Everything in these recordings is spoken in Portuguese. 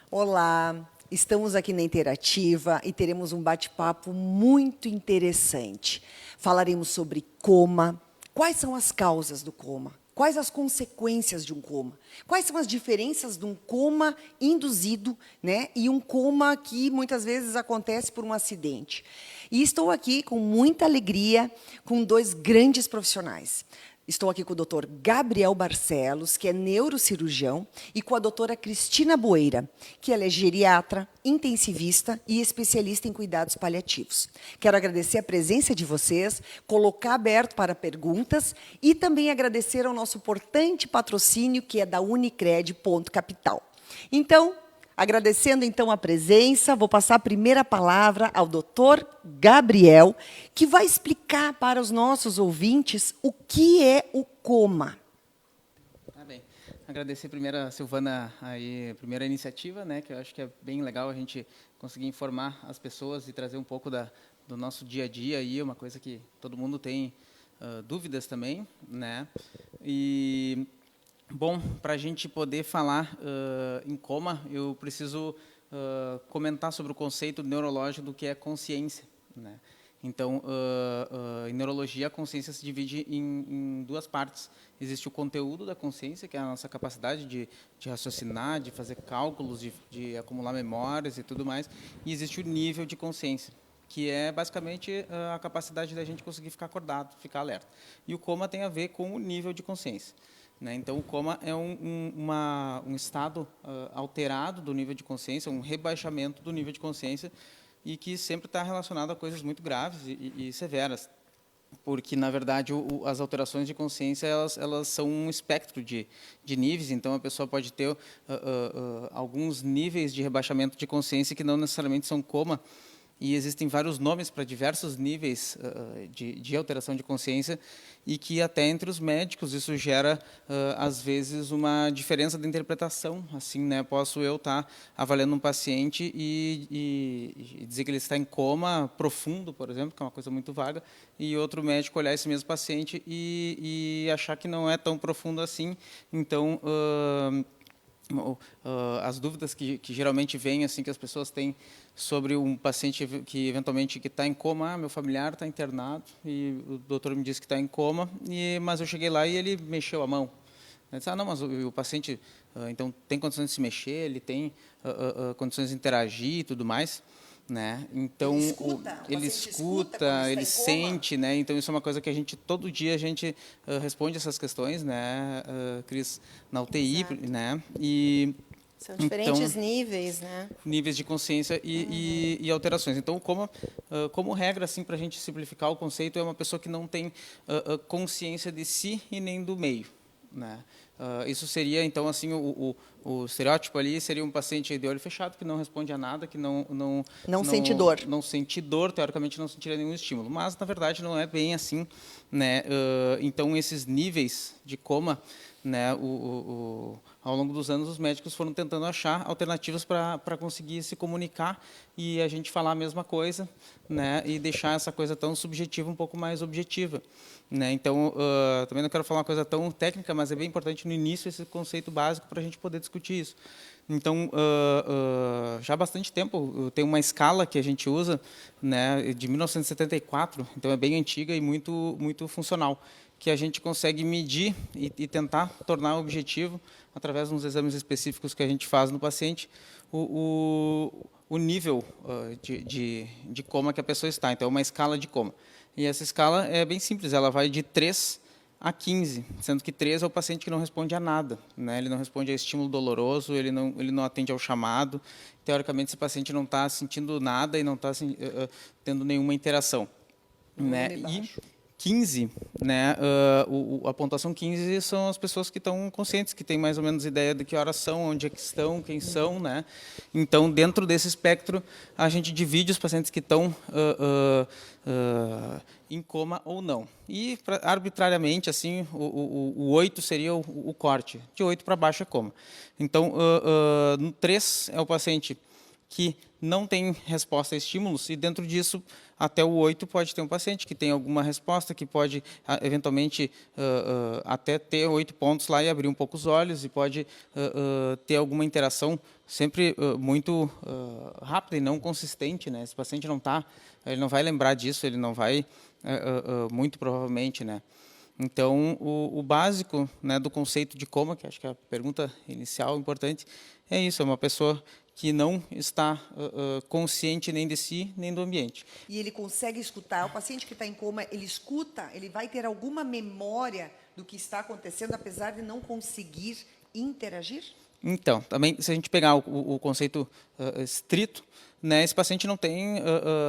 Olá, estamos aqui na Interativa e teremos um bate-papo muito interessante. Falaremos sobre coma, quais são as causas do coma, quais as consequências de um coma, quais são as diferenças de um coma induzido, né, e um coma que muitas vezes acontece por um acidente. E estou aqui com muita alegria com dois grandes profissionais. Estou aqui com o Dr. Gabriel Barcelos, que é neurocirurgião, e com a doutora Cristina Boeira, que ela é geriatra, intensivista e especialista em cuidados paliativos. Quero agradecer a presença de vocês, colocar aberto para perguntas e também agradecer ao nosso importante patrocínio, que é da Unicred Ponto Capital. Então, agradecendo, então, a presença, vou passar a primeira palavra ao doutor Gabriel, que vai explicar para os nossos ouvintes o que é o coma. Tá bem. Agradecer primeiro a Silvana, aí, a primeira iniciativa, né, que eu acho que é bem legal a gente conseguir informar as pessoas e trazer um pouco do nosso dia a dia, aí, uma coisa que todo mundo tem dúvidas também, né, e... Bom, para a gente poder falar em coma, eu preciso comentar sobre o conceito neurológico do que é consciência, né? Então, em neurologia, a consciência se divide em duas partes. Existe o conteúdo da consciência, que é a nossa capacidade de raciocinar, de fazer cálculos, de acumular memórias e tudo mais. E existe o nível de consciência, que é basicamente a capacidade da gente conseguir ficar acordado, ficar alerta. E o coma tem a ver com o nível de consciência. Então, o coma é um estado alterado do nível de consciência, um rebaixamento do nível de consciência, e que sempre está relacionado a coisas muito graves e severas, porque, na verdade, as alterações de consciência elas são um espectro de níveis. Então, a pessoa pode ter alguns níveis de rebaixamento de consciência que não necessariamente são coma, e existem vários nomes para diversos níveis de alteração de consciência, e que até entre os médicos isso gera, às vezes, uma diferença de interpretação. Assim, né, posso eu estar avaliando um paciente e dizer que ele está em coma profundo, por exemplo, que é uma coisa muito vaga, e outro médico olhar esse mesmo paciente e achar que não é tão profundo assim. Então, as dúvidas que geralmente vêm, assim, que as pessoas têm sobre um paciente que eventualmente que está em coma, meu familiar está internado e o doutor me disse que está em coma, mas eu cheguei lá e ele mexeu a mão. Eu disse, não, mas o paciente então tem condições de se mexer, ele tem condições de interagir e tudo mais, né? Então ele escuta, ele sente, né? Então isso é uma coisa que a gente todo dia a gente responde essas questões, né, Cris, na UTI, exato, né? E são diferentes níveis, né? Níveis de consciência e alterações. Então, como regra, assim, para a gente simplificar o conceito, é uma pessoa que não tem consciência de si e nem do meio, né? Isso seria, então, assim, o estereótipo ali seria um paciente de olho fechado, que não responde a nada, que não sente dor. Não sente dor, teoricamente não sentiria nenhum estímulo. Mas, na verdade, não é bem assim, né? Então, esses níveis de coma, né, ao longo dos anos, os médicos foram tentando achar alternativas para conseguir se comunicar e a gente falar a mesma coisa, né, e deixar essa coisa tão subjetiva um pouco mais objetiva, né? Então, também não quero falar uma coisa tão técnica, mas é bem importante no início esse conceito básico para a gente poder discutir isso. Então, já há bastante tempo, tem uma escala que a gente usa, né, de 1974, então é bem antiga e muito funcional, que a gente consegue medir e tentar tornar objetivo, através dos exames específicos que a gente faz no paciente, o nível de coma que a pessoa está. Então, é uma escala de coma. E essa escala é bem simples, ela vai de 3 a 15, sendo que 3 é o paciente que não responde a nada, né? Ele não responde a estímulo doloroso, ele não atende ao chamado. Teoricamente, esse paciente não está sentindo nada e não está tendo nenhuma interação, né? E 15, né, a pontuação 15 são as pessoas que estão conscientes, que têm mais ou menos ideia de que horas são, onde é que estão, quem são, né? Então, dentro desse espectro, a gente divide os pacientes que estão em coma ou não. E, arbitrariamente, assim, o 8 seria o corte. De 8 para baixo é coma. Então, no 3 é o paciente que não tem resposta a estímulos, e dentro disso, até o 8 pode ter um paciente que tem alguma resposta, que pode, eventualmente, até ter 8 pontos lá e abrir um pouco os olhos, e pode ter alguma interação sempre muito rápida e não consistente, né? Esse paciente ele não vai lembrar disso, ele não vai, muito provavelmente, né? Então, o básico, né, do conceito de coma, que acho que é a pergunta inicial importante, é isso, é uma pessoa que não está consciente nem de si, nem do ambiente. E ele consegue escutar, o paciente que está em coma, ele escuta, ele vai ter alguma memória do que está acontecendo, apesar de não conseguir interagir? Então, também, se a gente pegar o conceito estrito, né, esse paciente não tem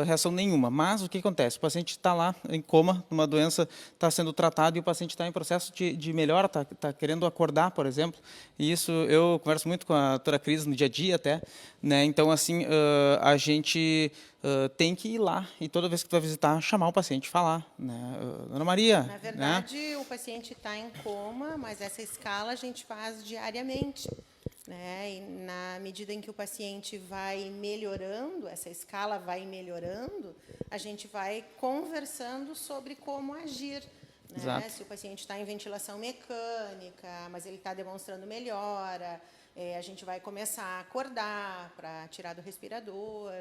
reação nenhuma. Mas o que acontece? O paciente está lá em coma, uma doença está sendo tratada e o paciente está em processo de melhora, está querendo acordar, por exemplo. E isso eu converso muito com a doutora Cris no dia a dia até. Né? Então, assim, a gente tem que ir lá e toda vez que vai visitar, chamar o paciente, falar. Né? Dona Maria. Na verdade, o paciente está em coma, mas essa escala a gente faz diariamente. Né? E na medida em que o paciente vai melhorando, essa escala vai melhorando, a gente vai conversando sobre como agir. Né? Se o paciente está em ventilação mecânica, mas ele está demonstrando melhora, a gente vai começar a acordar para tirar do respirador.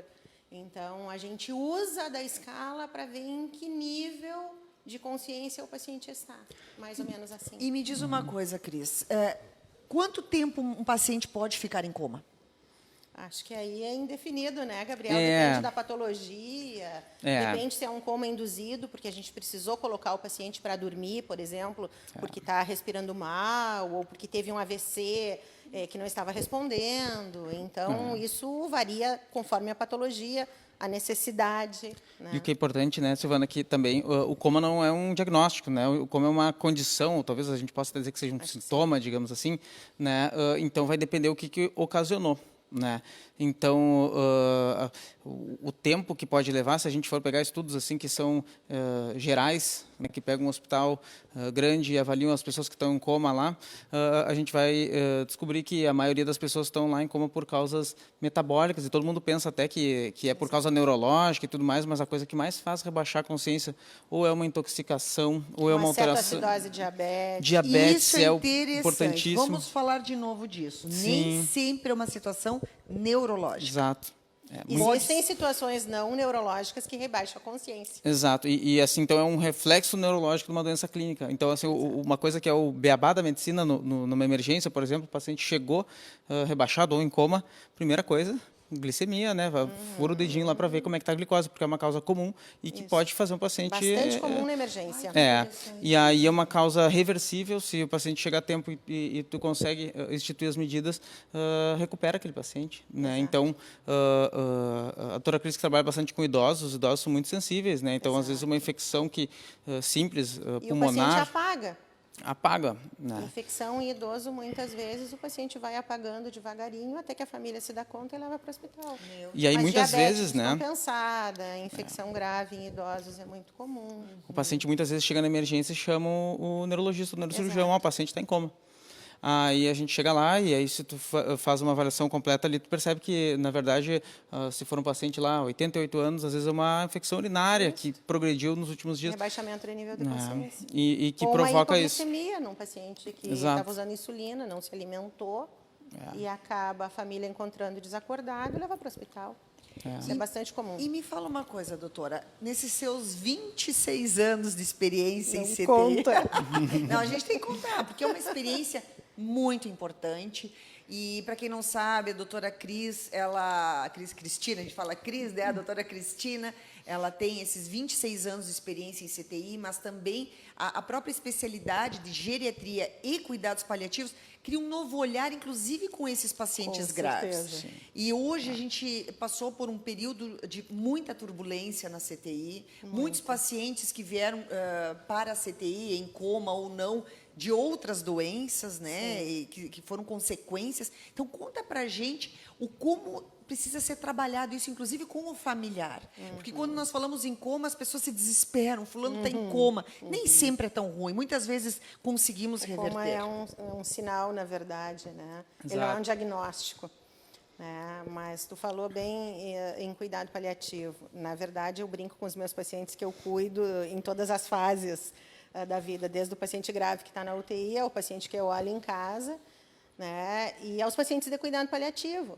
Então, a gente usa da escala para ver em que nível de consciência o paciente está. Mais ou menos assim. E me diz uma coisa, Cris. Quanto tempo um paciente pode ficar em coma? Acho que aí é indefinido, né, Gabriel? Depende da patologia, depende se é um coma induzido, porque a gente precisou colocar o paciente para dormir, por exemplo, porque está respirando mal, ou porque teve um AVC que não estava respondendo. Então, isso varia conforme a patologia, a necessidade. Né? E o que é importante, né, Silvana, que também o coma não é um diagnóstico, né? O coma é uma condição, ou talvez a gente possa dizer que seja um sintoma, digamos assim, né? Então vai depender o que ocasionou. Né? Então, o tempo que pode levar, se a gente for pegar estudos assim que são gerais, né, que pegam um hospital grande e avaliam as pessoas que estão em coma lá, a gente vai descobrir que a maioria das pessoas estão lá em coma por causas metabólicas, e todo mundo pensa até que é por causa neurológica e tudo mais, mas a coisa que mais faz rebaixar a consciência ou é uma intoxicação, ou é uma alteração. Cetoacidose diabética. Isso é importantíssimo. Vamos falar de novo disso. Sim. Nem sempre é uma situação neurológica. Exato. Existem situações não neurológicas que rebaixam a consciência. Exato. E assim, então é um reflexo neurológico de uma doença clínica. Então, assim, uma coisa que é o beabá da medicina numa emergência, por exemplo, o paciente chegou rebaixado ou em coma, primeira coisa, glicemia, né? Fura o dedinho lá para ver como é que está a glicose, porque é uma causa comum e que pode fazer um paciente... Bastante comum na emergência. E aí é uma causa reversível, se o paciente chegar a tempo e tu consegue instituir as medidas, recupera aquele paciente. Né? Então, a doutora Cris que trabalha bastante com idosos, os idosos são muito sensíveis, né? Então, às vezes, uma infecção simples, pulmonar... E o paciente apaga. Né? Infecção em idoso, muitas vezes, o paciente vai apagando devagarinho até que a família se dá conta e leva para o hospital. E aí, mas muitas vezes, né? Compensada, infecção grave em idosos é muito comum. O paciente muitas vezes chega na emergência e chama o neurologista, o neurocirurgião, o paciente está em coma. Aí a gente chega lá e aí se tu faz uma avaliação completa ali, tu percebe que, na verdade, se for um paciente lá, 88 anos, às vezes é uma infecção urinária que progrediu nos últimos dias. Rebaixamento de nível de consciência. E que ou provoca isso. Uma hipoglicemia num paciente que estava usando insulina, não se alimentou e acaba a família encontrando desacordado e leva para o hospital. Isso é bastante comum. E me fala uma coisa, doutora. Nesses seus 26 anos de experiência em CTI... Conta. Não, a gente tem que contar, porque é uma experiência muito importante. E, para quem não sabe, a doutora Cris, a Cristina, a gente fala Cris, né? A doutora Cristina, ela tem esses 26 anos de experiência em CTI, mas também a própria especialidade de geriatria e cuidados paliativos cria um novo olhar, inclusive com esses pacientes graves. E hoje a gente passou por um período de muita turbulência na CTI, muitos pacientes que vieram para a CTI em coma ou não, de outras doenças, né, e que foram consequências. Então, conta para a gente como precisa ser trabalhado isso, inclusive com o familiar. Porque quando nós falamos em coma, as pessoas se desesperam, fulano está em coma. Nem sempre é tão ruim, muitas vezes conseguimos reverter. Coma é um sinal, na verdade, né? Exato. Ele é um diagnóstico. né? Mas tu falou bem em cuidado paliativo. Na verdade, eu brinco com os meus pacientes que eu cuido em todas as fases da vida, desde o paciente grave que está na UTI, ao paciente que eu olho em casa, né? E aos pacientes de cuidado paliativo.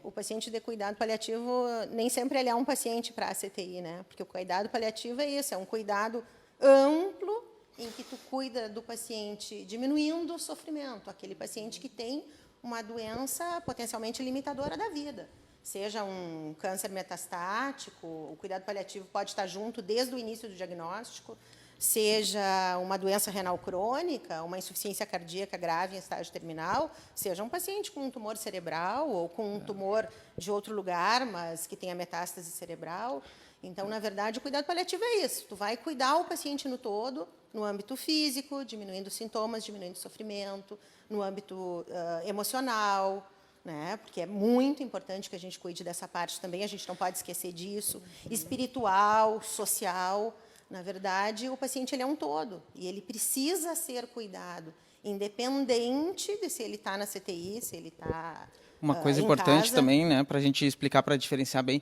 O paciente de cuidado paliativo, nem sempre ele é um paciente para a CTI, né? Porque o cuidado paliativo é isso, é um cuidado amplo em que tu cuida do paciente diminuindo o sofrimento, aquele paciente que tem uma doença potencialmente limitadora da vida. Seja um câncer metastático, o cuidado paliativo pode estar junto desde o início do diagnóstico, seja uma doença renal crônica, uma insuficiência cardíaca grave em estágio terminal, seja um paciente com um tumor cerebral ou com um tumor de outro lugar, mas que tenha metástase cerebral. Então, na verdade, o cuidado paliativo é isso. Tu vai cuidar o paciente no todo, no âmbito físico, diminuindo sintomas, diminuindo sofrimento, no âmbito emocional, né? Porque é muito importante que a gente cuide dessa parte também, a gente não pode esquecer disso, espiritual, social. Na verdade, o paciente ele é um todo e ele precisa ser cuidado, independente de se ele está na CTI, se ele está Uma coisa importante também, né, para a gente explicar, para diferenciar bem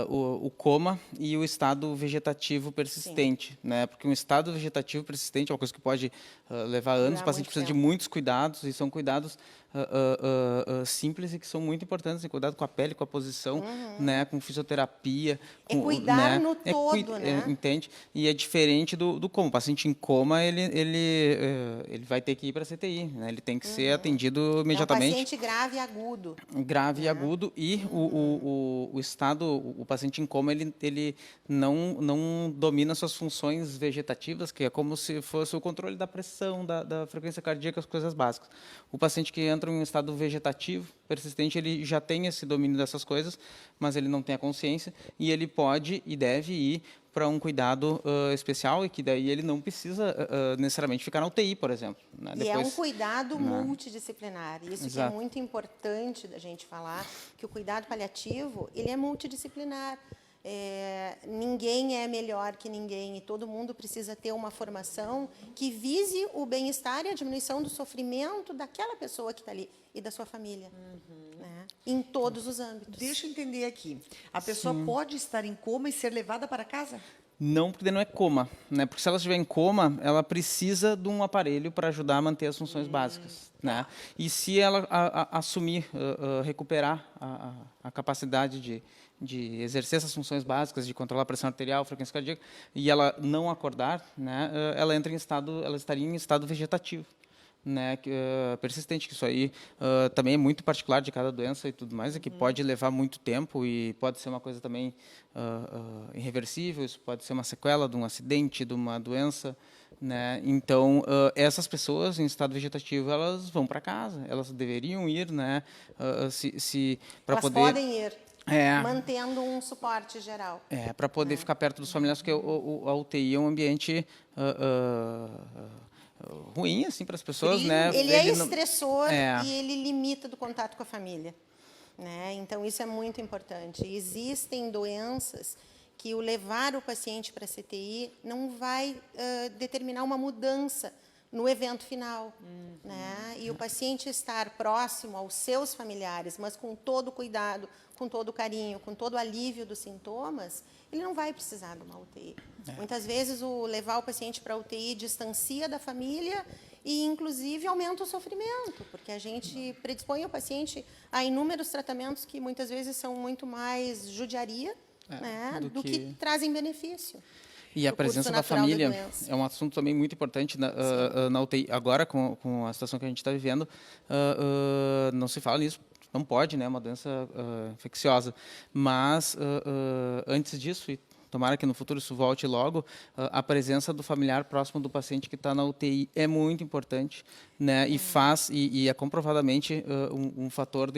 o coma e o estado vegetativo persistente, né? Porque um estado vegetativo persistente é uma coisa que pode levar anos, o paciente precisa de muitos cuidados, e são cuidados simples e que são muito importantes, em cuidado com a pele, com a posição, né, com fisioterapia. É cuidar no todo, né? Entende? E é diferente do coma. O paciente em coma, ele vai ter que ir para a CTI, né? Ele tem que ser atendido imediatamente. É um paciente grave e agudo. Grave e agudo, e o estado, o paciente em coma, ele não domina suas funções vegetativas, que é como se fosse o controle da pressão, da frequência cardíaca, as coisas básicas. O paciente que entra em um estado vegetativo persistente, ele já tem esse domínio dessas coisas, mas ele não tem a consciência, e ele pode e deve ir para um cuidado especial, e que daí ele não precisa necessariamente ficar na UTI, por exemplo. Né? E é um cuidado multidisciplinar. Isso que é muito importante da gente falar, que o cuidado paliativo ele é multidisciplinar. Ninguém é melhor que ninguém e todo mundo precisa ter uma formação que vise o bem-estar e a diminuição do sofrimento daquela pessoa que está ali e da sua família, né? Em todos os âmbitos. Deixa eu entender aqui. A pessoa pode estar em coma e ser levada para casa? Não, porque não é coma, né? Porque se ela estiver em coma, ela precisa de um aparelho para ajudar a manter as funções básicas, né? E se ela assumir, recuperar a capacidade de exercer essas funções básicas, de controlar a pressão arterial, frequência cardíaca, e ela não acordar, né? Ela estaria em estado vegetativo, né, persistente, que isso aí também é muito particular de cada doença e tudo mais, e que pode levar muito tempo e pode ser uma coisa também irreversível, isso pode ser uma sequela de um acidente, de uma doença, né? Então, essas pessoas em estado vegetativo, elas vão para casa, elas deveriam ir, né, para poder... Elas podem ir. Mantendo um suporte geral. Para poder ficar perto dos familiares, porque a UTI é um ambiente ruim, assim, para as pessoas, né? Ele é estressor e ele limita do contato com a família, né? Então, isso é muito importante. Existem doenças que o levar o paciente para a CTI não vai determinar uma mudança no evento final, né? E o paciente estar próximo aos seus familiares, mas com todo o cuidado, com todo o carinho, com todo o alívio dos sintomas, ele não vai precisar de uma UTI. Muitas vezes, levar o paciente para a UTI distancia da família e, inclusive, aumenta o sofrimento, porque a gente predispõe o paciente a inúmeros tratamentos que, muitas vezes, são muito mais judiaria, né, do que trazem benefício. E a presença da família é um assunto também muito importante na UTI. Agora, com a situação que a gente está vivendo, não se fala nisso, não pode, né? É uma doença infecciosa. Mas, antes disso, e tomara que no futuro isso volte logo, a presença do familiar próximo do paciente que está na UTI é muito importante, né? E é comprovadamente um fator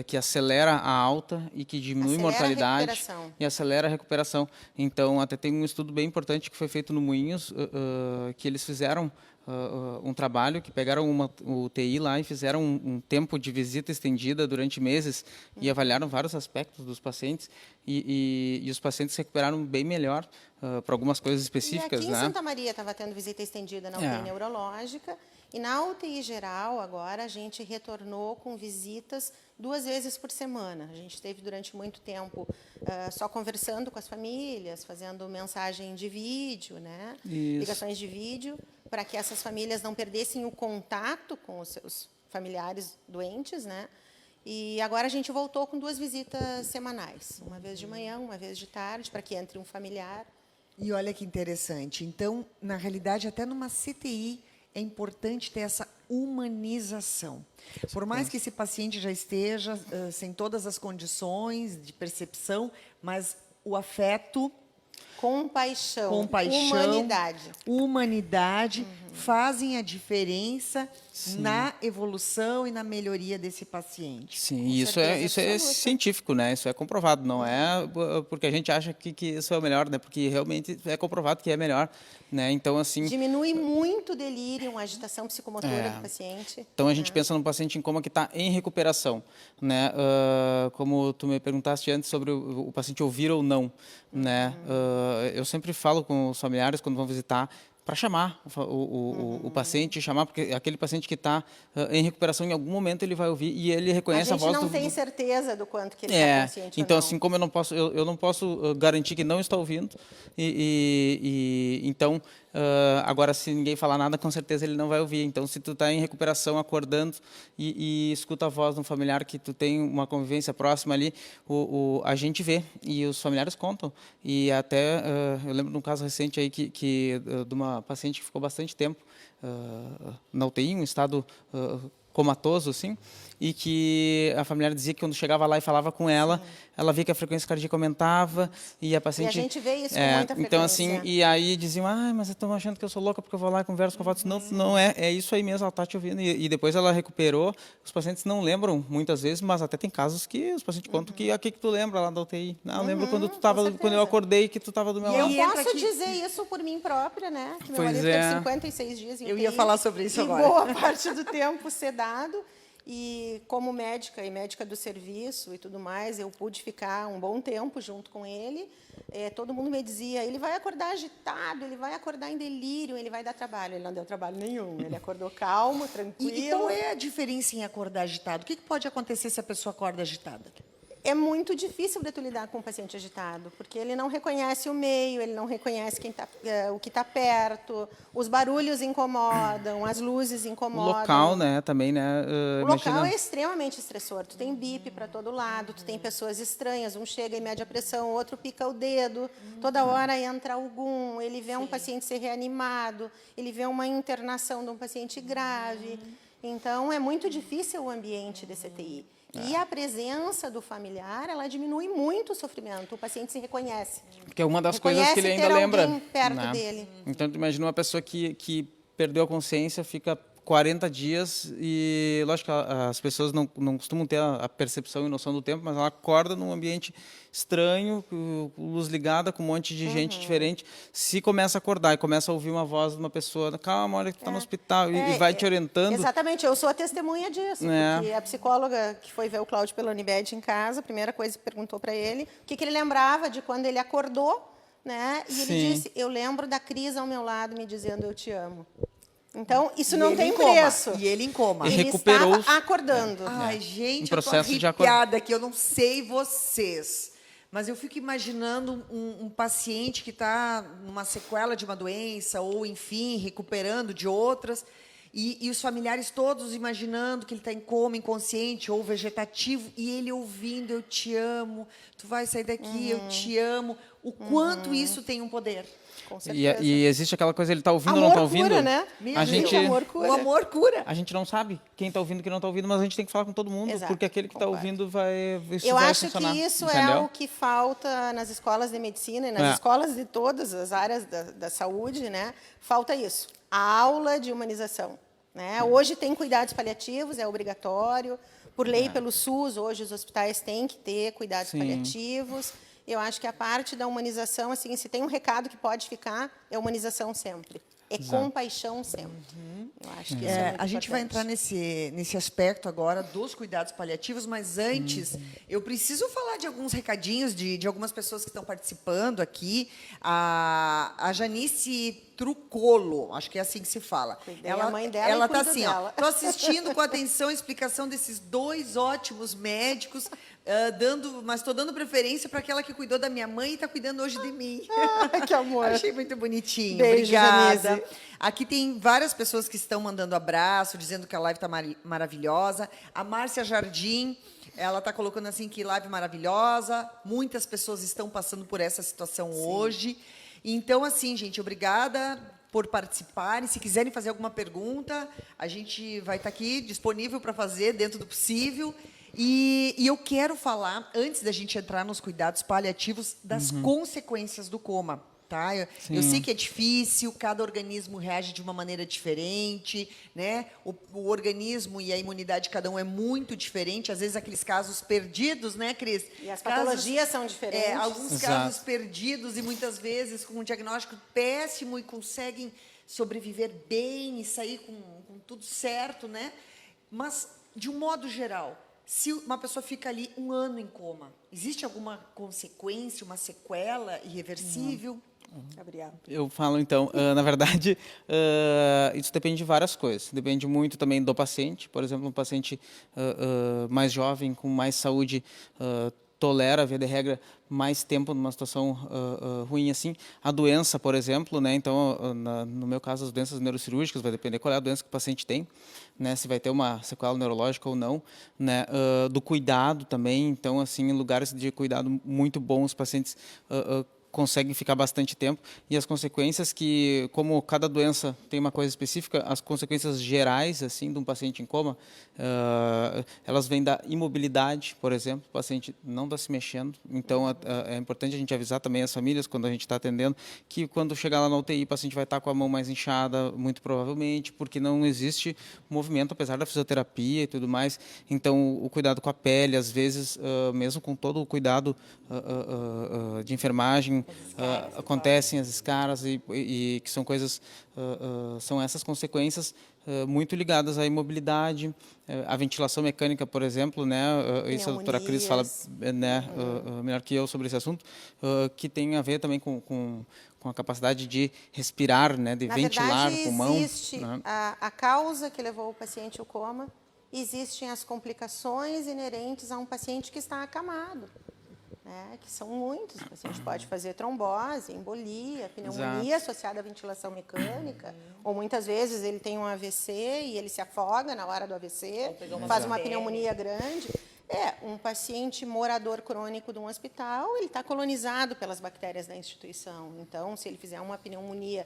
que acelera a alta e que diminui mortalidade e acelera a recuperação. Então, até tem um estudo bem importante que foi feito no Moinhos, que eles fizeram um trabalho que pegaram uma UTI lá e fizeram um tempo de visita estendida durante meses e avaliaram vários aspectos dos pacientes e os pacientes se recuperaram bem melhor para algumas coisas específicas, e aqui né? em Santa Maria estava tendo visita estendida na UTI neurológica e na UTI geral agora a gente retornou com visitas 2 vezes por semana. A gente esteve durante muito tempo só conversando com as famílias, fazendo mensagem de vídeo, né? Ligações de vídeo, para que essas famílias não perdessem o contato com os seus familiares doentes, né? E agora a gente voltou com 2 visitas semanais, uma vez de manhã, uma vez de tarde, para que entre um familiar. E olha que interessante. Então, na realidade, até numa CTI é importante ter essa humanização. Por mais que esse paciente já esteja sem todas as condições de percepção, mas o afeto, compaixão, humanidade fazem a diferença na evolução e na melhoria desse paciente. Sim, isso é científico, né? Isso é comprovado, não é porque a gente acha que isso é o melhor, né? Porque realmente é comprovado que é melhor, né? Então, assim... Diminui muito o delírio, a agitação psicomotora do paciente. Então, a gente pensa num paciente em coma que está em recuperação, né? Como tu me perguntaste antes sobre o paciente ouvir ou não, né? Eu sempre falo com os familiares quando vão visitar para chamar o paciente, chamar, porque aquele paciente que está em recuperação, em algum momento ele vai ouvir e ele reconhece a voz do... A gente não tem certeza do quanto que ele está consciente então, ou não. assim, como eu não posso garantir que não está ouvindo, então, agora, se ninguém falar nada, com certeza ele não vai ouvir. Então, se tu está em recuperação, acordando e escuta a voz de um familiar que tu tem uma convivência próxima ali, a gente vê e os familiares contam. E até, eu lembro de um caso recente aí de uma paciente que ficou bastante tempo na UTI, em um estado comatoso, assim, e que a familiar dizia que quando chegava lá e falava com ela, ela via que a frequência cardíaca aumentava e a paciente... E a gente vê isso com muita frequência. Então, assim, e aí diziam, mas estão achando que eu sou louca porque eu vou lá e converso com a avó. Não é isso aí mesmo, ela está te ouvindo. E depois ela recuperou. Os pacientes não lembram muitas vezes, mas até tem casos que os pacientes contam que tu lembra lá da UTI. Não, eu lembro quando eu acordei que tu estava do meu lado. Eu posso dizer isso por mim própria, né? Que meu marido teve 56 dias em UTI. Eu ia falar sobre isso agora. E boa parte do tempo sedado. E como médica e médica do serviço e tudo mais, eu pude ficar um bom tempo junto com ele. Todo mundo me dizia, ele vai acordar agitado, ele vai acordar em delírio, ele vai dar trabalho. Ele não deu trabalho nenhum, ele acordou calmo, tranquilo. E qual é a diferença em acordar agitado? O que pode acontecer se a pessoa acorda agitada? É muito difícil de tu lidar com um paciente agitado, porque ele não reconhece o meio, ele não reconhece o que está perto, os barulhos incomodam, as luzes incomodam. O local, né, também, né? O local é extremamente estressor. Tu tem bip para todo lado, tu tem pessoas estranhas, um chega e mede a pressão, o outro pica o dedo, toda hora entra algum, ele vê um paciente ser reanimado, ele vê uma internação de um paciente grave. Então, é muito difícil o ambiente de CTI. E a presença do familiar, ela diminui muito o sofrimento. O paciente se reconhece. Porque é uma das coisas que ele ainda lembra. Perto dele. Então, tu imagina uma pessoa que perdeu a consciência, fica 40 dias e, lógico, as pessoas não costumam ter a percepção e noção do tempo, mas ela acorda num ambiente estranho, com luz ligada, com um monte de gente diferente. Se começa a acordar e começa a ouvir uma voz de uma pessoa, calma, olha que está no hospital, e vai te orientando. Exatamente, eu sou a testemunha disso. Porque a psicóloga que foi ver o Cláudio pela Unimed em casa, a primeira coisa que perguntou para ele, o que ele lembrava de quando ele acordou, né? E ele disse, eu lembro da Cris ao meu lado me dizendo, eu te amo. Então, isso não tem preço. E ele em coma. Ele estava acordando. Ai, gente, eu tô arrepiada aqui, eu não sei vocês. Mas eu fico imaginando um paciente que está numa sequela de uma doença, ou, enfim, recuperando de outras, e os familiares todos imaginando que ele está em coma, inconsciente ou vegetativo, e ele ouvindo, eu te amo, tu vai sair daqui, eu te amo. O quanto isso tem um poder. Com certeza. E existe aquela coisa, ele está ouvindo ou não está ouvindo? Cura, né? O amor cura. A gente não sabe quem está ouvindo e quem não está ouvindo, mas a gente tem que falar com todo mundo, porque aquele que está ouvindo vai funcionar. Eu acho que isso é o que falta nas escolas de medicina e nas escolas de todas as áreas da saúde, né? Falta isso, a aula de humanização. Né? Hoje tem cuidados paliativos, é obrigatório. Por lei, pelo SUS, hoje os hospitais têm que ter cuidados paliativos. Eu acho que a parte da humanização, assim, se tem um recado que pode ficar, é humanização sempre. É compaixão sempre. Eu acho que isso é muito A gente vai entrar importante. nesse aspecto agora dos cuidados paliativos, mas antes eu preciso falar de alguns recadinhos de algumas pessoas que estão participando aqui. A Janice Trucolo, acho que é assim que se fala. Cuidei a mãe dela e ela tá cuido assim, dela. estou assistindo com atenção a explicação desses dois ótimos médicos, mas estou dando preferência para aquela que cuidou da minha mãe e está cuidando hoje de mim. Que amor. Achei muito bonitinho. Beijo, Obrigada. Janice. Aqui tem várias pessoas que estão mandando abraço, dizendo que a live está maravilhosa. A Márcia Jardim, ela está colocando assim que live maravilhosa. Muitas pessoas estão passando por essa situação hoje. Então, assim, gente, obrigada por participarem. Se quiserem fazer alguma pergunta, a gente vai estar aqui disponível para fazer dentro do possível. E eu quero falar, antes da gente entrar nos cuidados paliativos, das consequências do coma. Tá? Eu sei que é difícil, cada organismo reage de uma maneira diferente, né? O organismo e a imunidade de cada um é muito diferente, às vezes aqueles casos perdidos, né, Cris? E as patologias são diferentes. Alguns Exato. casos perdidos e muitas vezes com um diagnóstico péssimo e conseguem sobreviver bem e sair com tudo certo, né? Mas, de um modo geral, se uma pessoa fica ali 1 ano em coma, existe alguma consequência, uma sequela irreversível? Gabriel. Eu falo, então, na verdade, isso depende de várias coisas. Depende muito também do paciente. Por exemplo, um paciente mais jovem, com mais saúde, tolera, via de regra, mais tempo numa situação ruim assim. A doença, por exemplo, né? Então, no meu caso, as doenças neurocirúrgicas, vai depender qual é a doença que o paciente tem, né? Se vai ter uma sequela neurológica ou não, né? Do cuidado também. Então, assim, em lugares de cuidado muito bons, os pacientes conseguem ficar bastante tempo, e as consequências que, como cada doença tem uma coisa específica, as consequências gerais assim de um paciente em coma, elas vêm da imobilidade, por exemplo, o paciente não está se mexendo, então é importante a gente avisar também as famílias quando a gente está atendendo que quando chegar lá na UTI o paciente vai estar com a mão mais inchada, muito provavelmente, porque não existe movimento apesar da fisioterapia e tudo mais. Então o cuidado com a pele, às vezes, mesmo com todo o cuidado de enfermagem, acontecem as escaras e que são coisas, são essas consequências muito ligadas à imobilidade, à ventilação mecânica, por exemplo, né? Isso a doutora Cris fala, né, melhor que eu sobre esse assunto, que tem a ver também com a capacidade de respirar, né, de ventilar o pulmão. Existe Né? a causa que levou o paciente ao coma, existem as complicações inerentes a um paciente que está acamado. Né, que são muitos. O paciente pode fazer trombose, embolia, pneumonia associada à ventilação mecânica, ou muitas vezes ele tem um AVC e ele se afoga na hora do AVC, faz uma pneumonia grande. Um paciente morador crônico de um hospital, ele está colonizado pelas bactérias da instituição. Então, se ele fizer uma pneumonia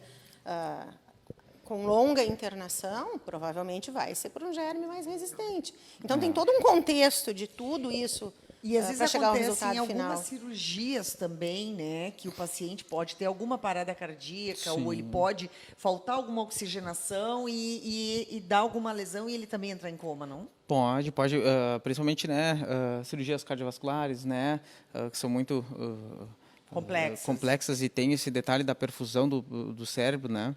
com longa internação, provavelmente vai ser por um germe mais resistente. Então, tem todo um contexto de tudo isso. E às vezes chegar ao acontece resultado em algumas final. cirurgias também, né, que o paciente pode ter alguma parada cardíaca Sim. ou ele pode faltar alguma oxigenação e dar alguma lesão e ele também entrar em coma, não? Pode, principalmente, né, cirurgias cardiovasculares, né, que são muito complexas e tem esse detalhe da perfusão do cérebro, né?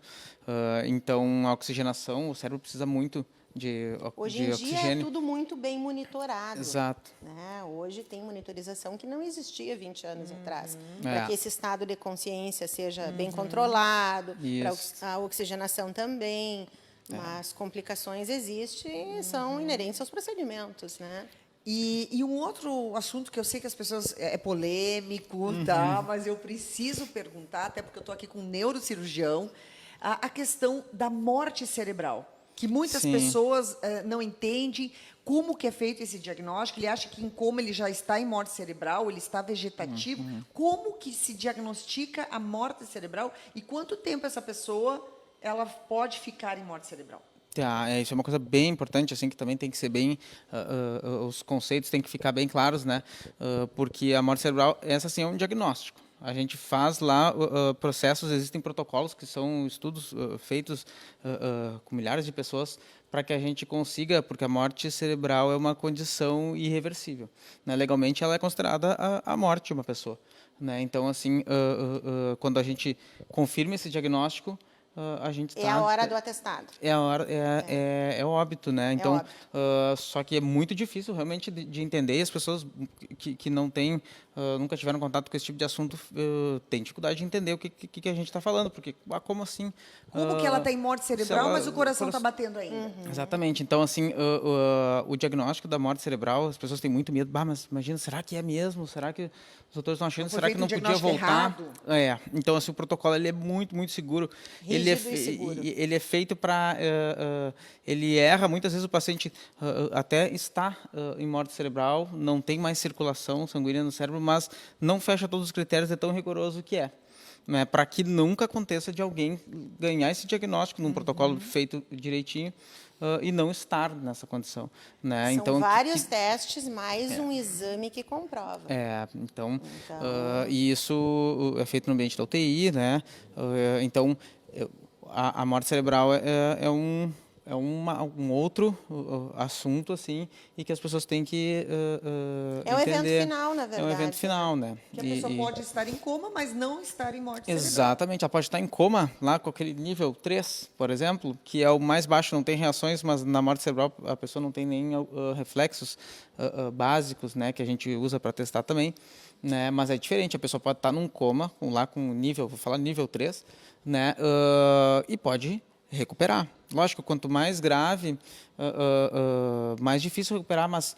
Então, a oxigenação, o cérebro precisa muito de Hoje de em dia é oxigênio. tudo muito bem monitorado. Exato. Né? Hoje tem monitorização que não existia 20 anos atrás. Para que esse estado de consciência seja bem controlado, para a oxigenação também. Mas complicações existem e são inerentes aos procedimentos. Né? E um outro assunto que eu sei que as pessoas é polêmico, tá? Mas eu preciso perguntar, até porque eu estou aqui com um neurocirurgião, a questão da morte cerebral, que muitas pessoas não entendem como que é feito esse diagnóstico. Ele acha que em coma ele já está em morte cerebral, ele está vegetativo. Como que se diagnostica a morte cerebral e quanto tempo essa pessoa ela pode ficar em morte cerebral? Isso é uma coisa bem importante, assim, que também tem que ser bem, os conceitos têm que ficar bem claros, né? Porque a morte cerebral, essa sim é um diagnóstico. A gente faz lá processos, existem protocolos que são estudos feitos com milhares de pessoas para que a gente consiga, porque a morte cerebral é uma condição irreversível. Né? Legalmente, ela é considerada a morte de uma pessoa. Né? Então, assim, quando a gente confirma esse diagnóstico, a gente É a hora do atestado. É óbito, né? Então, óbito. só que é muito difícil realmente de entender, e as pessoas que não têm, nunca tiveram contato com esse tipo de assunto, têm dificuldade de entender o que a gente está falando, porque, como assim? Como que ela está em morte cerebral, mas o coração está batendo ainda? Exatamente. Então, assim, o diagnóstico da morte cerebral, as pessoas têm muito medo. Mas imagina, será que é mesmo? Será que os doutores estão achando? Não foi Será que feito não um podia diagnóstico voltar? errado? Então, assim, o protocolo ele é muito, muito seguro. Rígido e seguro. Ele é feito para... ele erra, muitas vezes o paciente até está em morte cerebral, não tem mais circulação sanguínea no cérebro, mas não fecha todos os critérios, é tão rigoroso que é. Né, para que nunca aconteça de alguém ganhar esse diagnóstico num protocolo feito direitinho e não estar nessa condição. Né? São Então, vários testes, mais um exame que comprova. E isso é feito no ambiente da UTI, né? Então, a morte cerebral é um outro assunto, assim, e que as pessoas têm que É um entender. evento final, na verdade. É um evento final, né? Que a pessoa pode estar em coma, mas não estar em morte cerebral. Exatamente, ela pode estar em coma, lá com aquele nível 3, por exemplo, que é o mais baixo, não tem reações, mas na morte cerebral a pessoa não tem nem reflexos básicos, né, que a gente usa para testar também, né, mas é diferente, a pessoa pode estar num coma, lá com nível, vou falar nível 3, né, e pode recuperar. Lógico, quanto mais grave, mais difícil recuperar, mas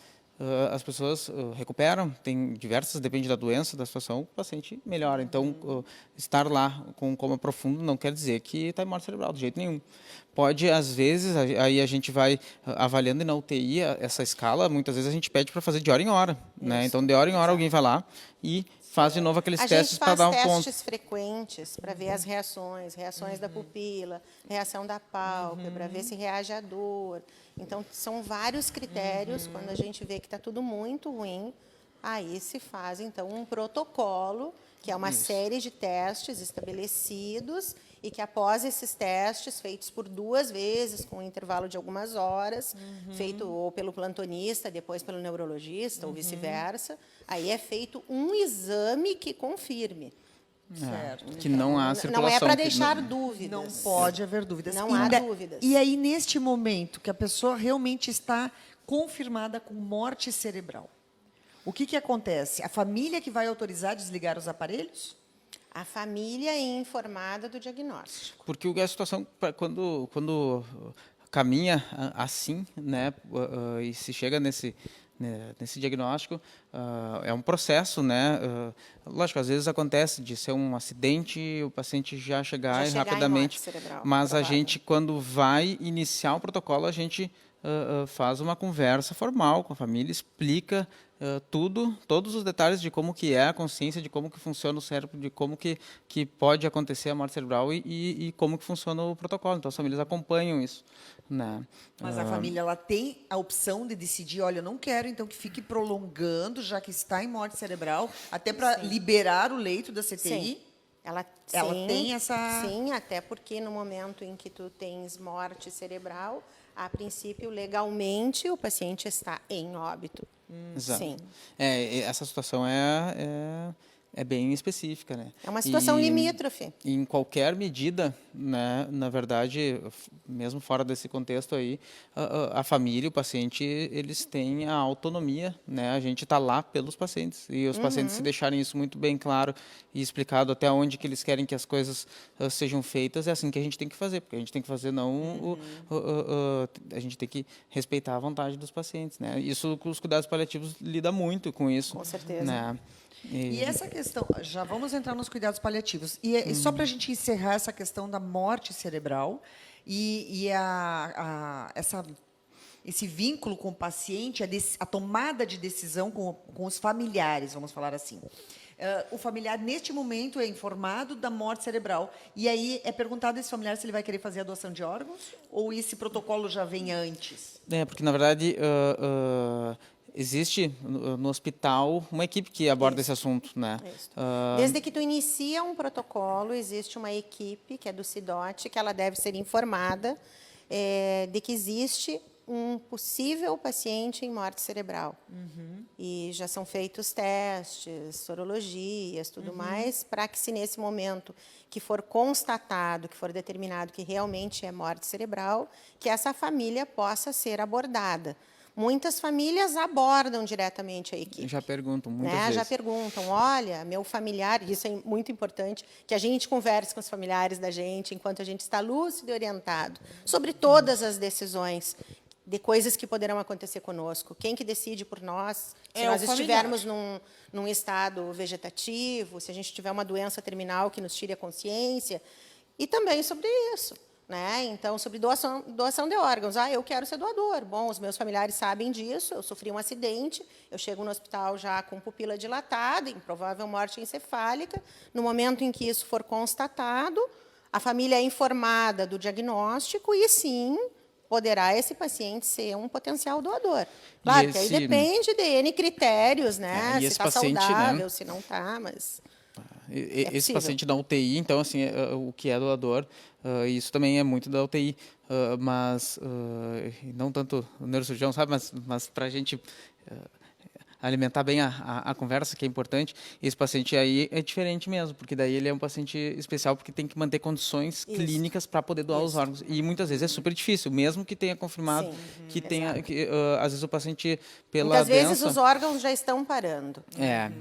as pessoas recuperam, tem diversas, depende da doença, da situação, o paciente melhora. Então, estar lá com um coma profundo não quer dizer que está em morte cerebral, de jeito nenhum. Pode, às vezes, aí a gente vai avaliando e na UTI, essa escala, muitas vezes a gente pede para fazer de hora em hora. Né? Então, de hora em hora, alguém vai lá e faz de novo aqueles testes para dar um ponto. A gente faz testes frequentes para ver as reações da pupila, reação da pálpebra, ver se reage à dor. Então, são vários critérios. Quando a gente vê que está tudo muito ruim, aí se faz, então, um protocolo, que é uma série de testes estabelecidos e que, após esses testes, feitos por 2 vezes, com um intervalo de algumas horas, feito ou pelo plantonista, depois pelo neurologista, ou vice-versa, aí é feito um exame que confirme. Certo. Que não há circulação. Não é para deixar dúvidas. Não pode haver dúvidas. Não há dúvidas. E aí, neste momento, que a pessoa realmente está confirmada com morte cerebral, o que acontece? A família que vai autorizar desligar os aparelhos? A família é informada do diagnóstico. Porque a situação, quando caminha assim, né, e se chega nesse diagnóstico, é um processo, né? Lógico, às vezes acontece de ser um acidente, o paciente já chegar rapidamente, mas a gente, quando vai iniciar o protocolo, a gente faz uma conversa formal com a família, explica todos os detalhes de como que é a consciência, de como que funciona o cérebro, de como que pode acontecer a morte cerebral e como que funciona o protocolo. Então, as famílias acompanham isso. Né? Mas a família ela tem a opção de decidir, olha, eu não quero, então que fique prolongando, já que está em morte cerebral, até para liberar o leito da CTI. Sim. Ela tem essa... Sim, até porque no momento em que tu tens morte cerebral, a princípio, legalmente, o paciente está em óbito. Exato. Sim. Essa situação é bem específica, né? É uma situação limítrofe. Em qualquer medida, né, na verdade, mesmo fora desse contexto aí, a família, o paciente, eles têm a autonomia, né? A gente está lá pelos pacientes e os pacientes se deixarem isso muito bem claro e explicado até onde que eles querem que as coisas sejam feitas, é assim que a gente tem que fazer, porque a gente tem que fazer a gente tem que respeitar a vontade dos pacientes, né? Isso, os cuidados paliativos lida muito com isso. Com certeza. Né? E essa questão, já vamos entrar nos cuidados paliativos. E só para a gente encerrar essa questão da morte cerebral esse vínculo com o paciente, a tomada de decisão com os familiares, vamos falar assim. O familiar, neste momento, é informado da morte cerebral. E aí é perguntado a esse familiar se ele vai querer fazer a doação de órgãos ou esse protocolo já vem antes? Porque, na verdade... existe no hospital uma equipe que aborda esse assunto, né? Desde que tu inicia um protocolo, existe uma equipe, que é do CIDOT, que ela deve ser informada de que existe um possível paciente em morte cerebral. E já são feitos testes, sorologias, tudo mais, para que, se nesse momento que for constatado, que for determinado que realmente é morte cerebral, que essa família possa ser abordada. Muitas famílias abordam diretamente a equipe. Já perguntam muitas Né? vezes. Já perguntam, olha, meu familiar, isso é muito importante, que a gente converse com os familiares da gente, enquanto a gente está lúcido e orientado, sobre todas as decisões de coisas que poderão acontecer conosco. Quem que decide por nós? Se É o nós familiar. estivermos num estado vegetativo, se a gente tiver uma doença terminal que nos tire a consciência, e também sobre isso. Né? Então, sobre doação de órgãos. Eu quero ser doador. Bom, os meus familiares sabem disso, eu sofri um acidente, eu chego no hospital já com pupila dilatada, em provável morte encefálica. No momento em que isso for constatado, a família é informada do diagnóstico e, sim, poderá esse paciente ser um potencial doador. Claro que aí depende de N critérios, né? Se está saudável, se não está, mas... Esse paciente da UTI, então, assim, o que é doador, isso também é muito da UTI, mas não tanto o neurocirurgião, sabe, mas para a gente alimentar bem a conversa, que é importante, esse paciente aí é diferente mesmo, porque daí ele é um paciente especial, porque tem que manter condições clínicas para poder doar os órgãos. E muitas vezes é super difícil, mesmo que tenha confirmado que tenha, às vezes o paciente, pela Muitas doença... vezes os órgãos já estão parando.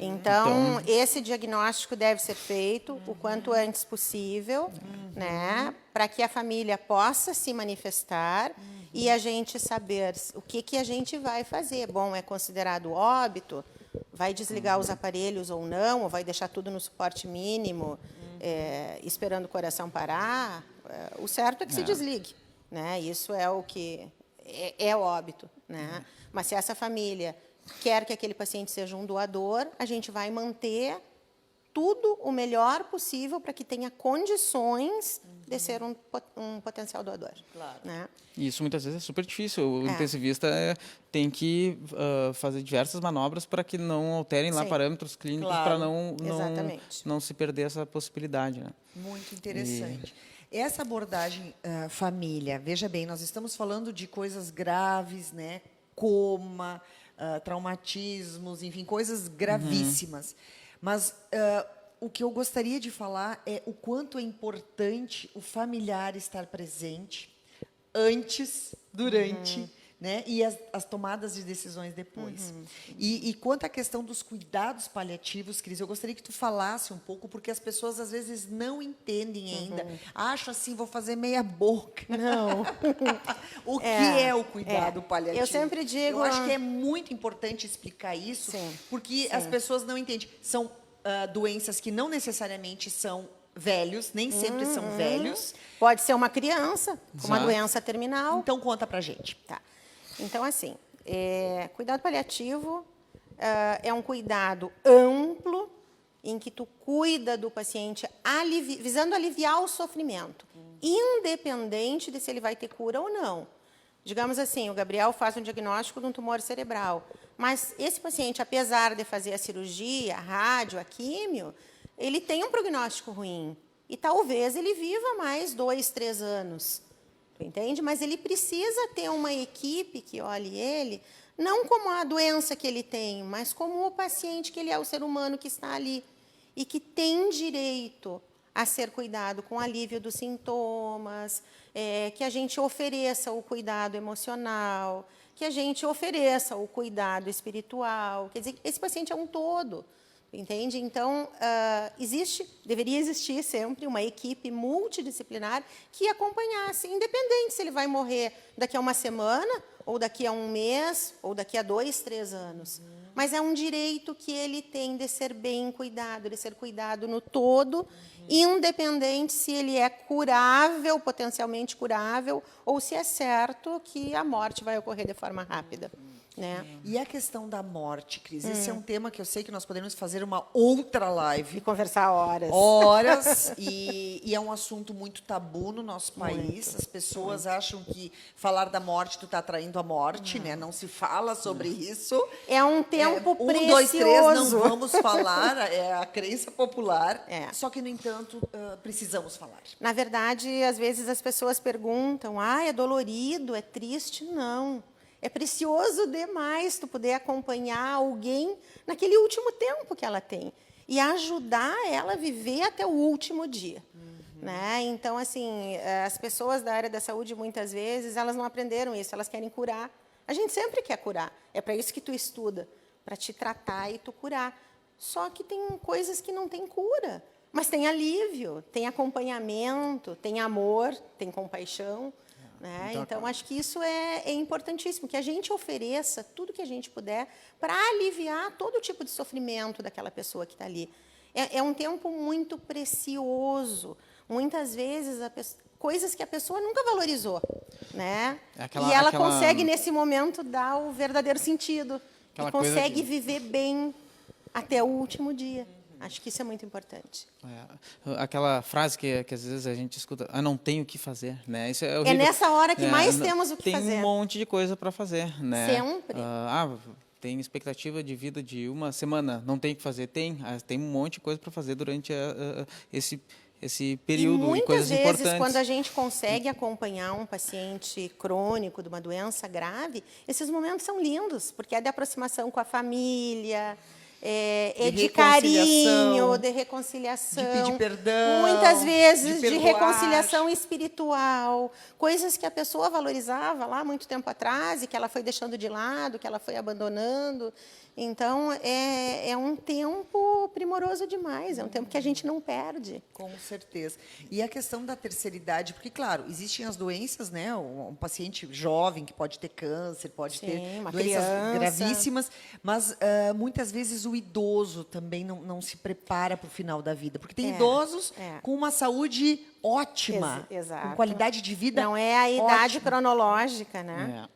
Então, esse diagnóstico deve ser feito o quanto antes possível, né, para que a família possa se manifestar e a gente saber o que a gente vai fazer. Bom, é considerado óbito? Vai desligar os aparelhos ou não? Ou vai deixar tudo no suporte mínimo, esperando o coração parar? O certo é que se desligue. Né? Isso é o que é óbito. Né? Mas se essa família quer que aquele paciente seja um doador, a gente vai manter tudo o melhor possível para que tenha condições de ser um potencial doador. Claro. Né? Isso muitas vezes é super difícil. O intensivista tem que fazer diversas manobras para que não alterem lá parâmetros clínicos, para não se perder essa possibilidade. Né? Muito interessante. Essa abordagem família, veja bem, nós estamos falando de coisas graves, né? Coma, traumatismos, enfim, coisas gravíssimas. Mas o que eu gostaria de falar é o quanto é importante o familiar estar presente antes, durante, né, e as tomadas de decisões depois. E quanto à questão dos cuidados paliativos, Cris, eu gostaria que tu falasse um pouco, porque as pessoas às vezes não entendem ainda. Acham assim, vou fazer meia boca. Não. O que é o cuidado paliativo? Eu sempre digo... Eu acho que é muito importante explicar isso, porque as pessoas não entendem. São doenças que não necessariamente são velhos, nem sempre são velhos. Pode ser uma criança com uma doença terminal. Então, conta pra gente. Tá. Então, assim, cuidado paliativo é um cuidado amplo em que tu cuida do paciente visando aliviar o sofrimento, independente de se ele vai ter cura ou não. Digamos assim, o Gabriel faz um diagnóstico de um tumor cerebral, mas esse paciente, apesar de fazer a cirurgia, a rádio, a químio, ele tem um prognóstico ruim. E talvez ele viva mais 2, 3 anos. Tu entende? Mas ele precisa ter uma equipe que olhe ele, não como a doença que ele tem, mas como o paciente que ele é, o ser humano que está ali. E que tem direito a ser cuidado com alívio dos sintomas, que a gente ofereça o cuidado emocional, que a gente ofereça o cuidado espiritual. Quer dizer, esse paciente é um todo, entende? Então, deveria existir sempre uma equipe multidisciplinar que acompanhasse, independente se ele vai morrer daqui a uma semana, ou daqui a um mês, ou daqui a 2, 3 anos. Mas é um direito que ele tem de ser bem cuidado, de ser cuidado no todo, independente se ele é curável, potencialmente curável, ou se é certo que a morte vai ocorrer de forma rápida. né? E a questão da morte, Cris? Esse é um tema que eu sei que nós podemos fazer uma outra live. E conversar horas. Horas, e é um assunto muito tabu no nosso país. As pessoas acham que falar da morte, tu está atraindo a morte, né? Não se fala sobre isso. É um tempo Um, precioso. dois, três, não vamos falar, é a crença popular. É. Só que, no entanto, precisamos falar. Na verdade, às vezes as pessoas perguntam, é dolorido, é triste? Não. É precioso demais tu poder acompanhar alguém naquele último tempo que ela tem e ajudar ela a viver até o último dia. Né? Então, assim, as pessoas da área da saúde, muitas vezes, elas não aprenderam isso, elas querem curar. A gente sempre quer curar. É para isso que tu estuda, para te tratar e tu curar. Só que tem coisas que não tem cura, mas tem alívio, tem acompanhamento, tem amor, tem compaixão. Né? Então, acho que isso é importantíssimo, que a gente ofereça tudo que a gente puder para aliviar todo tipo de sofrimento daquela pessoa que está ali. É um tempo muito precioso. Muitas vezes, coisas que a pessoa nunca valorizou. Né? E ela consegue, nesse momento, dar o verdadeiro sentido. E consegue viver bem até o último dia. Acho que isso é muito importante. Aquela frase que às vezes a gente escuta, não tenho o que fazer, né? Isso é horrível. É nessa hora que mais temos o que fazer. Tem um monte de coisa para fazer, né? Sempre. Tem expectativa de vida de uma semana, não tem o que fazer? Tem um monte de coisa para fazer durante esse período e coisas importantes. Muitas vezes, quando a gente consegue acompanhar um paciente crônico de uma doença grave, esses momentos são lindos, porque é de aproximação com a família, de carinho, de reconciliação. De pedir perdão. Muitas vezes de reconciliação espiritual. Coisas que a pessoa valorizava lá muito tempo atrás e que ela foi deixando de lado, que ela foi abandonando. Então, é um tempo primoroso demais, é um tempo que a gente não perde. Com certeza. E a questão da terceira idade, porque, claro, existem as doenças, né? Um paciente jovem que pode ter câncer, pode ter doenças gravíssimas, mas muitas vezes o idoso também não se prepara para o final da vida, porque tem idosos com uma saúde ótima, com qualidade de vida não é a idade cronológica, né?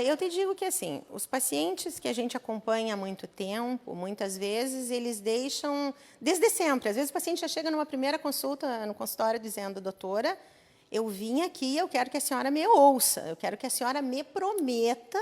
Eu te digo que, assim, os pacientes que a gente acompanha há muito tempo, muitas vezes, eles deixam, desde sempre, às vezes o paciente já chega numa primeira consulta no consultório dizendo, doutora, eu vim aqui, eu quero que a senhora me ouça, eu quero que a senhora me prometa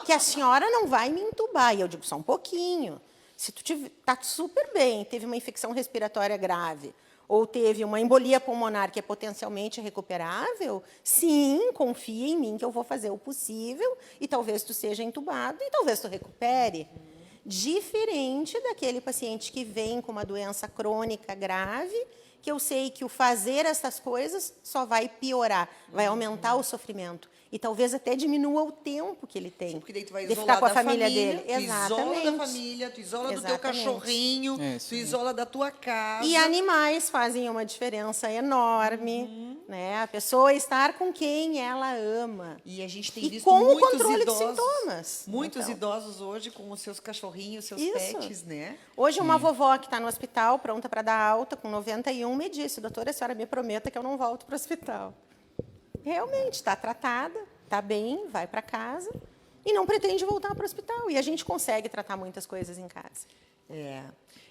que a senhora não vai me entubar. E eu digo, só um pouquinho. Se tu está super bem, teve uma infecção respiratória grave, ou teve uma embolia pulmonar que é potencialmente recuperável, sim, confia em mim que eu vou fazer o possível e talvez tu seja entubado e talvez tu recupere. Diferente daquele paciente que vem com uma doença crônica grave, que eu sei que o fazer essas coisas só vai piorar, vai aumentar o sofrimento. E talvez até diminua o tempo que ele tem. Porque daí tu vai de isolar ficar com a da família dele. Tu isola da família, tu isola do teu cachorrinho, tu isola da tua casa. E animais fazem uma diferença enorme. Né? A pessoa estar com quem ela ama. E a gente tem visto com muitos o controle idosos, de sintomas. Muitos idosos hoje com os seus cachorrinhos, seus pets, né? Hoje uma vovó que está no hospital, pronta para dar alta, com 91, me disse, doutora, a senhora me prometa que eu não volto para o hospital. Realmente, está tratada, está bem, vai para casa e não pretende voltar para o hospital. E a gente consegue tratar muitas coisas em casa.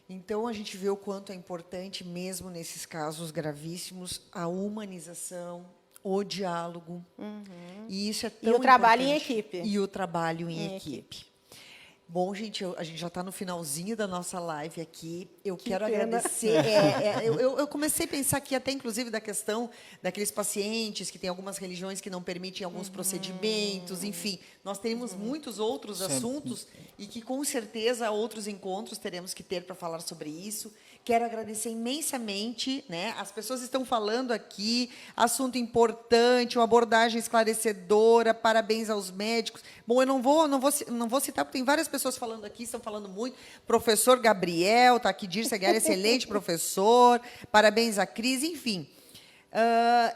Então, a gente vê o quanto é importante, mesmo nesses casos gravíssimos, a humanização, o diálogo. E isso é tão importante. E o trabalho em equipe. E o trabalho em equipe. Bom, gente, a gente já está no finalzinho da nossa live aqui. Eu quero agradecer. Eu comecei a pensar aqui até, inclusive, da questão daqueles pacientes que têm algumas religiões que não permitem alguns procedimentos. Enfim, nós temos muitos outros assuntos e que, com certeza, outros encontros teremos que ter para falar sobre isso. Quero agradecer imensamente, né? As pessoas estão falando aqui, assunto importante, uma abordagem esclarecedora, parabéns aos médicos. Bom, eu não vou citar, porque tem várias pessoas falando aqui, estão falando muito. Professor Gabriel está aqui, Dirce Aguiar, excelente professor, parabéns à Cris, enfim.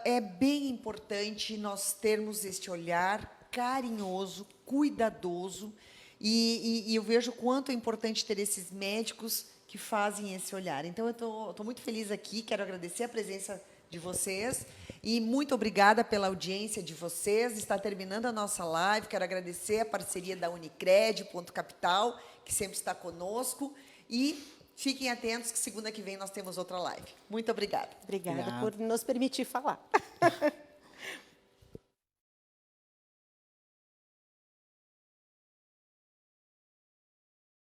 É bem importante nós termos este olhar carinhoso, cuidadoso, e eu vejo o quanto é importante ter esses médicos que fazem esse olhar. Então, eu estou muito feliz aqui, quero agradecer a presença de vocês. E muito obrigada pela audiência de vocês. Está terminando a nossa live. Quero agradecer a parceria da Unicred, Ponto Capital, que sempre está conosco. E fiquem atentos que segunda que vem nós temos outra live. Muito obrigada. Obrigada Obrigado. por nos permitir falar.